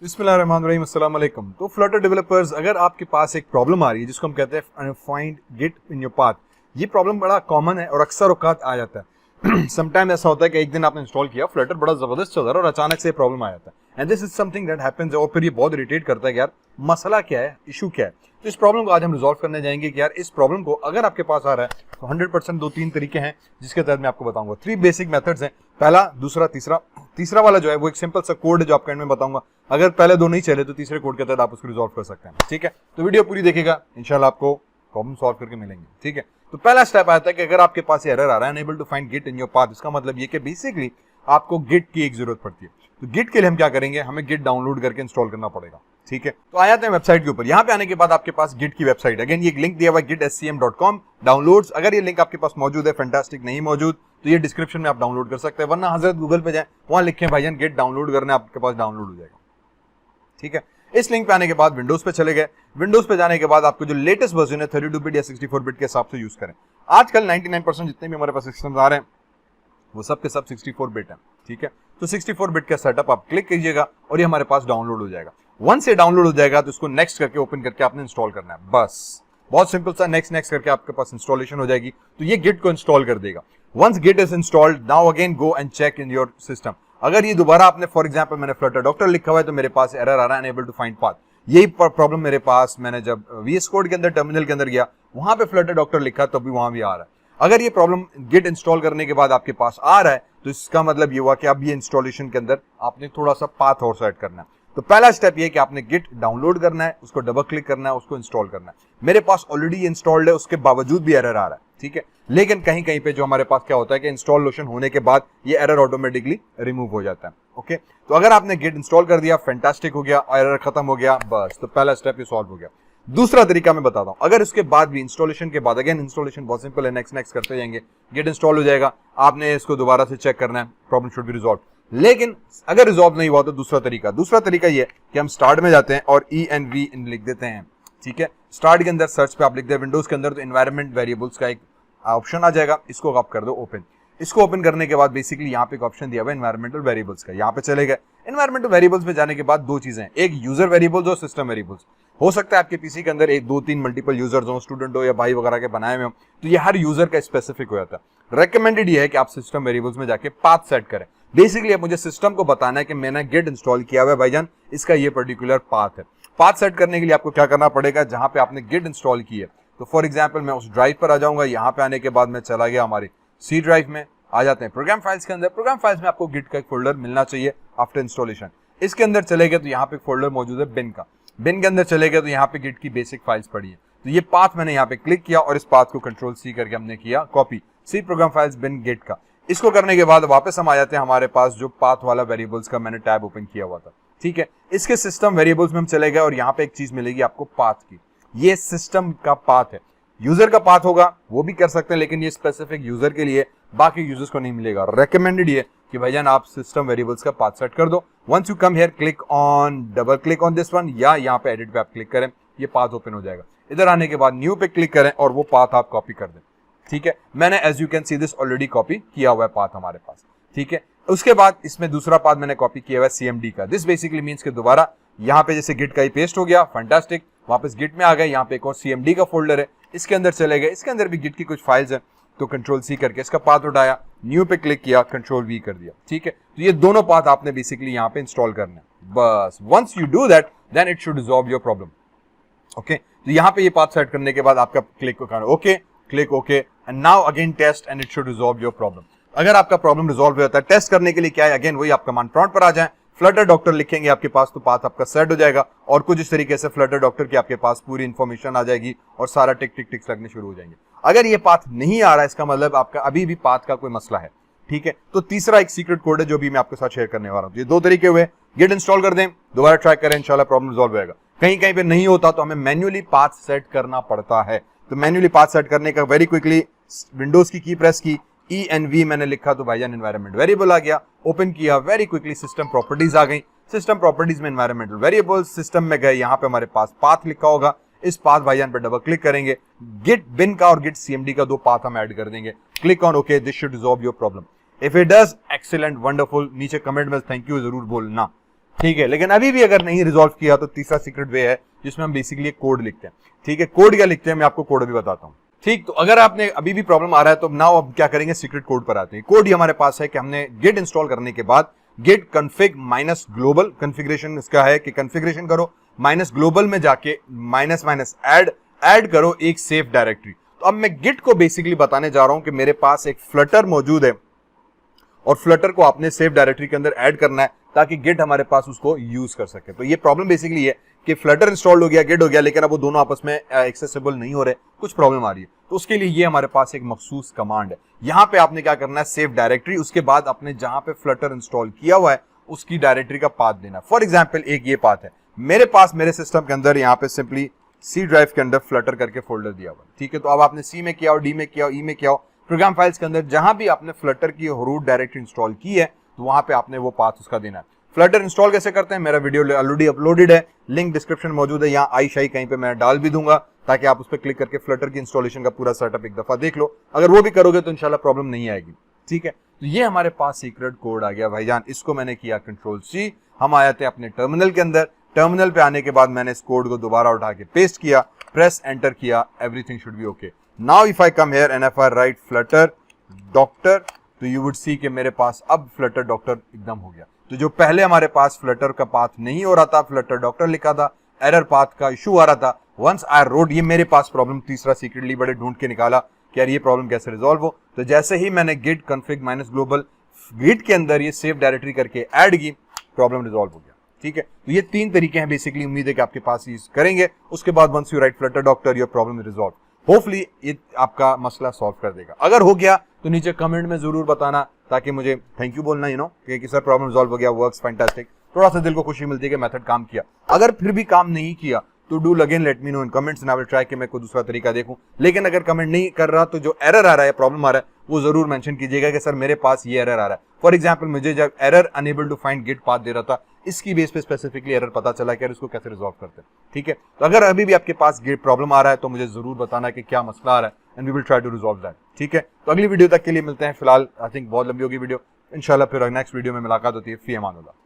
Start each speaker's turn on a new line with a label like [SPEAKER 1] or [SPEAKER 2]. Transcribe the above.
[SPEAKER 1] बिस्मिल्लाहिर्रहमानिर्रहीम, अस्सलाम वालेकुम। तो फ्लटर डेवलपर्स, अगर आपके पास एक प्रॉब्लम आ रही है जिसको हम कहते हैं find Git in your path, ये प्रॉब्लम बड़ा कॉमन है और अक्सर औकात आ जाता है। समटाइम ऐसा होता है कि एक दिन आपने इंस्टॉल किया, फ्लटर बड़ा जबरदस्त चल रहा है और अचानक से प्रॉब्लम आ जाता है। And this is something that happens, और फिर ये बहुत इरिटेट करता है कि यार मसला क्या है, इशू क्या है। तो इस प्रॉब्लम को आज हम रिजॉल्व करने जाएंगे कि यार इस प्रॉब्लम को अगर आपके पास आ रहा है तो 100% 2-3 तरीके हैं जिसके तहत मैं आपको बताऊंगा। 3 बेसिक मेथड्स हैं, पहला, दूसरा, तीसरा। तीसरा वाला जो है वो एक सिंपल सा कोड है जो आपको एंड में बताऊंगा। अगर पहले दो नहीं चले तो तीसरे कोड के तहत आप उसको रिजॉल्व कर सकते हैं। ठीक है, तो वीडियो पूरी देखिएगा, इंशाल्लाह आपको प्रॉब्लम सॉल्व करके मिलेंगे। ठीक है, तो पहला स्टेप आता है कि अगर आपके पास एरर आ रहा है unable to find Git in your path, इसका मतलब ये कि बेसिकली आपको गिट की एक जरूरत पड़ती है। तो गिट के लिए हम क्या करेंगे, हमें गिट डाउनलोड करके इंस्टॉल करना पड़ेगा। ठीक है, तो आ जाते हैं वेबसाइट के ऊपर। यहाँ पे आने के बाद आपके पास गिट की वेबसाइट, अगेन ये लिंक दिया हुआ है gitscm.com डाउनलोड्स। अगर ये लिंक आपके पास मौजूद है फैंटास्टिक, नहीं मौजूद तो ये डिस्क्रिप्शन में आप डाउनलोड कर सकते हैं, वरना हजरत गूगल पे जाए, वहां लिखें भाईजान गिट डाउनलोड करना, आपके पास डाउनलोड हो जाएगा। ठीक है, इस लिंक पे आने के बाद विंडोज पे चले गए। विंडोज पे जाने के बाद आपको जो लेटेस्ट वर्जन है 32 बिट या 64 बिट के हिसाब से यूज करें। आजकल 99% जितने भी हमारे पास सिस्टम्स आ रहे हैं वो सब के सब 64 बिट है। ठीक है, तो 64 बिट का सेटअप आप क्लिक कीजिएगा और ये हमारे पास डाउनलोड हो जाएगा। वंस ये डाउनलोड हो जाएगा तो इसको नेक्स्ट करके ओपन करके आपने इंस्टॉल करना है, बस बहुत सिंपल सा, नेक्स्ट करके आपके पास इंस्टॉलेशन हो जाएगी। तो ये गिट को इंस्टॉल कर देगा। Once Git is installed, now again go and check in your system. अगर ये दोबारा आपने, फॉर एग्जांपल मैंने फ्लटर डॉक्टर लिखा हुआ है तो मेरे पास एरर आ रहा है अनएबल टू फाइंड पाथ। यही प्रॉब्लम मेरे पास, मैंने जब वीएस कोड के अंदर टर्मिनल के अंदर गया वहां पे फ्लटर डॉक्टर लिखा तो भी वहां भी आ रहा है। अगर ये प्रॉब्लम गिट इंस्टॉल करने के बाद आपके पास आ रहा है तो इसका मतलब ये हुआ कि अब ये इंस्टॉलेशन के अंदर आपने थोड़ा सा पाथ और सेट करना है। तो पहला स्टेप ये है कि आपने गिट डाउनलोड करना है, उसको डबल क्लिक करना है, उसको इंस्टॉल करना है। मेरे पास ऑलरेडी इंस्टॉल्ड है, उसके बावजूद भी एरर आ रहा है। ठीक है, लेकिन कहीं कहीं पे जो हमारे पास क्या होता है कि इंस्टॉलेशन होने के बाद ये एरर ऑटोमेटिकली रिमूव हो जाता है। ओके, तो अगर आपने गिट इंस्टॉल कर दिया, फैंटास्टिक हो गया, एरर खत्म हो गया, बस तो पहला स्टेप ये सॉल्व हो गया। दूसरा तरीका मैं बताता हूं, अगर इसके बाद भी इंस्टॉलेशन के बाद, अगेन इंस्टॉलेशन बहुत सिंपल है, नेक्स्ट करते जाएंगे, गिट इंस्टॉल हो जाएगा, आपने इसको दोबारा से चेक करना है, प्रॉब्लम शुड बी रिजॉल्व। लेकिन अगर रिजॉल्व नहीं हुआ तो दूसरा तरीका ये कि हम स्टार्ट में जाते हैं और env लिख देते हैं। ठीक है, स्टार्ट के अंदर सर्च पे आप लिखते हैं विंडोज के अंदर तो एनवायरमेंट वेरिएबल्स का एक ऑप्शन आ जाएगा, इसको आप कर दो ओपन। इसको ओपन करने के बाद बेसिकली यहाँ पे एक ऑप्शन दिया हुआ है एनवायरमेंटल वेरिएबल्स का, यहाँ पे चले गए। एनवायरमेंटल वेरिएबल्स पे जाने के बाद दो चीजें हैं, एक यूजर वेरिएबल्स और सिस्टम वेरिएबल्स। हो सकता है आपके पीसी के अंदर एक 2-3 मल्टीपल यूजर्स हो, स्टूडेंट हो या भाई वगैरह के बनाए हुए हो, तो ये हर यूजर का स्पेसिफिक हो जाता है। रेकमेंडेड ये है कि आप सिस्टम वेरिएबल्स में जाके पाथ सेट करें। बेसिकली अब मुझे सिस्टम को बताना है कि मैंने गिट इंस्टॉल किया हुआ है भाईजान, इसका ये पर्टिकुलर पाथ है। पाथ सेट करने के लिए आपको क्या करना पड़ेगा, जहां पे आपने गिट इंस्टॉल की है, तो फॉर एग्जांपल मैं उस ड्राइव पर आ जाऊंगा। यहाँ पे आने के बाद मैं चला गया हमारी सी ड्राइव में, आ जाते हैं प्रोग्राम फाइल्स के अंदर। प्रोग्राम फाइल्स में आपको गिट का एक फोल्डर मिलना चाहिए आफ्टर इंस्टॉलेशन। इसके अंदर चले गए तो यहाँ पे फोल्डर मौजूद है बिन का। बिन के अंदर चले गए तो यहाँ पे गिट की बेसिक फाइल्स पड़ी है। तो ये पाथ मैंने यहाँ पे क्लिक किया और इस पाथ को कंट्रोल सी करके हमने किया कॉपी, सी प्रोग्राम फाइल्स बिन गिट का। इसको करने के बाद वापस हम आ जाते हैं हमारे पास जो पाथ वाला वेरिएबल्स का मैंने टैब ओपन किया हुआ था। ठीक है, इसके सिस्टम वेरिएबल्स में हम चले गए और यहाँ पे एक चीज मिलेगी आपको पाथ की, ये सिस्टम का पाथ है। यूजर का पाथ होगा वो भी कर सकते हैं, लेकिन ये स्पेसिफिक यूजर के लिए, बाकी यूजर्स को नहीं मिलेगा। रेकमेंडेड ये कि भाईजान आप सिस्टम वेरिएबल्स का पाथ सेट कर दो। Once you come here, click on, double click on this one, या यहाँ पे एडिट पे आप क्लिक करें, ये पाथ ओपन हो जाएगा। इधर आने के बाद न्यू पे क्लिक करें और वो पाथ आप कॉपी कर दें। ठीक है, मैंने as you can see this already copy किया हुआ है पाथ हमारे पास। ठीक है, उसके बाद इसमें दूसरा पाथ मैंने कॉपी किया हुआ है CMD का। दिस बेसिकली मींस कि दोबारा यहाँ पे जैसे गिट का ही पेस्ट हो गया, फैंटास्टिक, वापस गिट में आ गए। यहाँ पे एक और CMD का फोल्डर है, इसके अंदर चले गए, इसके अंदर भी गिट की कुछ फाइल्स है, तो कंट्रोल सी करके इसका पाथ उठाया, न्यू पे क्लिक किया, कंट्रोल V कर दिया। ठीक है, तो ये दोनों पाथ आपने बेसिकली यहाँ पे इंस्टॉल करना है, बस। Once you do that then it should resolve your problem. Okay, तो यहाँ पे ये पाथ सेट करने के बाद आपका क्लिक को करना, okay, click okay, and now again test and it should resolve your problem. अगर आपका प्रॉब्लम रिजॉल्व हो जाता है, टेस्ट करने के लिए क्या है, अगेन वही आप कमांड प्रॉम्प्ट पर आ जाए, फ्लटर डॉक्टर लिखेंगे आपके पास तो पाथ आपका सेट हो जाएगा और कुछ इस तरीके से फ्लटर डॉक्टर की आपके पास पूरी इंफॉर्मेशन आ जाएगी और सारा टिक टिक टिक्स लगने शुरू हो जाएंगे। अगर ये पाथ नहीं आ रहा है, इसका मतलब आपका अभी भी पाथ का कोई मसला है। ठीक है, तो तीसरा एक सीक्रेट कोड है जो भी मैं आपके साथ शेयर करने वाला हूं। ये दो तरीके हुए, गिट इंस्टॉल कर दें, दोबारा ट्राई करें, इंशाल्लाह प्रॉब्लम रिजॉल्व होगा। कहीं कहीं पे नहीं होता तो हमें मैन्युअली पाथ सेट करना पड़ता है। तो मैन्युअली पाथ सेट करने का वेरी क्विकली विंडोज की प्रेस की, env मैंने लिखा तो भाईजान एनवायरमेंट वेरिएबल आ गया, ओपन किया, वेरी क्विकली सिस्टम प्रॉपर्टीज आ गई। सिस्टम प्रॉपर्टीज में एनवायरमेंटल वेरिएबल्स, सिस्टम में गए, यहाँ पे हमारे पास पाथ लिखा होगा, इस पाथ भाईजान पे डबल क्लिक करेंगे, गिट बिन का और गिट CMD का दो पाथ हम ऐड कर देंगे, click on okay, this should resolve your problem. If it does, excellent, wonderful, नीचे कमेंट में थैंक यू जरूर बोलना। ठीक है। लेकिन अभी भी अगर नहीं रिजॉल्व किया तो तीसरा सीक्रेट वे है जिसमें हम बेसिकली एक कोड लिखते हैं। ठीक है, कोड क्या लिखते हैं मैं आपको कोड भी बताता हूँ। ठीक, तो अगर आपने अभी भी प्रॉब्लम आ रहा है तो नाउ अब क्या करेंगे, सीक्रेट कोड पर आते हैं। कोड ही हमारे पास है कि हमने गिट इंस्टॉल करने के बाद Git config minus global, configuration इसका है कि कॉन्फ़िगरेशन करो माइनस ग्लोबल में जाके माइनस माइनस ऐड करो एक सेफ डायरेक्टरी। तो अब मैं गिट को बेसिकली बताने जा रहा हूं कि मेरे पास एक फ्लटर मौजूद है और फ्लटर को आपने सेफ डायरेक्टरी के अंदर ऐड करना है ताकि गिट हमारे पास उसको यूज कर सके। तो ये प्रॉब्लम बेसिकली है कि फ्लटर इंस्टॉल हो गया, गिट हो गया, लेकिन अब वो दोनों आपस में एक्सेसिबल नहीं हो रहे, कुछ प्रॉब्लम आ रही है। तो उसके लिए ये हमारे पास एक मखसूस कमांड है। यहां पे आपने क्या करना है, सेफ डायरेक्टरी, उसके बाद आपने जहां पे फ्लटर इंस्टॉल किया हुआ है उसकी डायरेक्टरी का पाथ देना। फॉर एग्जाम्पल एक ये पाथ है मेरे पास, मेरे सिस्टम के अंदर यहाँ पे सिंपली सी ड्राइव के अंदर फ्लटर करके फोल्डर दिया हुआ है। ठीक है, तो अब आपने सी में किया हो, डी में किया हो, ई में किया हो, प्रोग्राम फाइल्स के अंदर जहां भी आपने फ्लटर की रूट डायरेक्टरी इंस्टॉल की है तो वहां पे आपने वो पाथ उसका देना है। फ्लटर इंस्टॉल कैसे करते हैं, मेरा वीडियो ऑलरेडी अपलोडेड है, लिंक डिस्क्रिप्शन मौजूद है, यहाँ आई शाई कहीं पे मैं डाल भी दूंगा ताकि आप उस पर क्लिक करके फ्लटर की इंस्टॉलेशन का पूरा सेटअप एक दफा देख लो। अगर वो भी करोगे तो इंशाल्लाह प्रॉब्लम नहीं आएगी। ठीक है, तो ये हमारे पास सीक्रेट कोड आ गया भाईजान। इसको मैंने किया कंट्रोल सी, हम आए थे अपने टर्मिनल के अंदर। टर्मिनल पे आने के बाद मैंने इस कोड को दोबारा उठा के पेस्ट किया, प्रेस एंटर किया, everything should be okay. Now if I come here and if I right Flutter doctor तो यू वुड सी कि मेरे पास अब फ्लटर डॉक्टर एकदम हो गया। तो जो पहले हमारे पास फ्लटर का पाथ नहीं हो रहा था, फ्लटर डॉक्टर लिखा था, एरर पाथ का इशू आ रहा था, वंस आई रोड, ये मेरे पास प्रॉब्लम तीसरा सीक्रेटली बड़े ढूंढ के निकाला कि यार ये प्रॉब्लम कैसे रिजॉल्व हो। तो जैसे ही मैंने Git config minus global Git के अंदर ये सेफ डायरेक्टरी करके ऐड की, प्रॉब्लम रिजॉल्व हो गया। ठीक है, तो ये 3 तरीके हैं बेसिकली, उम्मीद है कि आपके पास यूज करेंगे। उसके बाद once you write Flutter doctor your problem resolve, hopefully ये आपका मसला सॉल्व कर देगा। अगर हो गया तो नीचे कमेंट में जरूर बताना ताकि मुझे थैंक यू बोलना, कि सर प्रॉब्लम रिजॉल्व हो गया, वर्क्स फैंटास्टिक, थोड़ा सा दिल को खुशी मिलती है कि मेथड काम किया। अगर फिर भी काम नहीं किया तो do again let me know in comments and I will try कि मैं कोई दूसरा तरीका देखूं। लेकिन अगर कमेंट नहीं कर रहा तो जो एरर आ रहा है, प्रॉब्लम आ रहा है, वो जरूर मेंशन कीजिएगा कि सर मेरे पास ये एरर आ रहा है। फॉर एग्जांपल मुझे जब error unable to find git path दे रहा था, इसकी बेस पे स्पेसिफिकली एरर पता चला कि इसको कैसे रिजॉल्व करते हैं। ठीक है, तो अगर अभी भी आपके पास गिट प्रॉब्लम आ रहा है तो मुझे जरूर बताना कि क्या मसला आ रहा है and we will try to resolve that. ठीक है, तो अगली वीडियो तक के लिए मिलते हैं। फिलहाल आई थिंक बहुत लंबी होगी वीडियो, इंशाल्लाह फिर नेक्स्ट वीडियो में मुलाकात होती है। फी अमान अल्लाह।